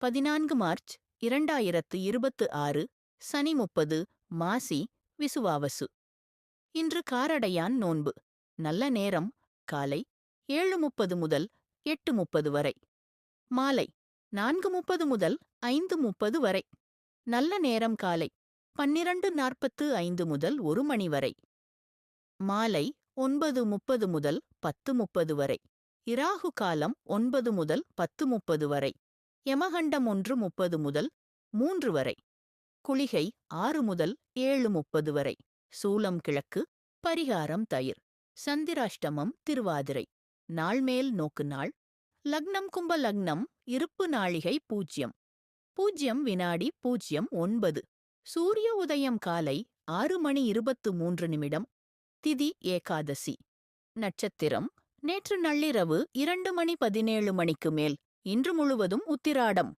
14 March 2026 சனி 30 மாசி விசுவாவசு. இன்று காரடையான் நோன்பு. நல்ல நேரம் காலை 7:30 முதல் 8:30 வரை. மாலை 4:30 முதல் 5:30 வரை. நல்ல நேரம் காலை 12:45 முதல் 1 மணி வரை. மாலை 9:30 முதல் 10:30 வரை. இராகு காலம் 9 முதல் 10:30 வரை. யமகண்டம் 1:30 முதல் 3 வரை. குளிகை 6 முதல் 7:30 வரை. சூலம் கிழக்கு. பரிகாரம் தயிர். சந்திராஷ்டமம் திருவாதிரை. நாள்மேல் நோக்கு நாள். லக்னம் கும்ப லக்னம். இருப்பு நாழிகை 0 வினாடி 09. சூரிய உதயம் காலை 6:23. திதி ஏகாதசி. நட்சத்திரம் நேற்று நள்ளிரவு 2:17 மணிக்கு மேல். இன்று முழுவதும் உத்திராடம்.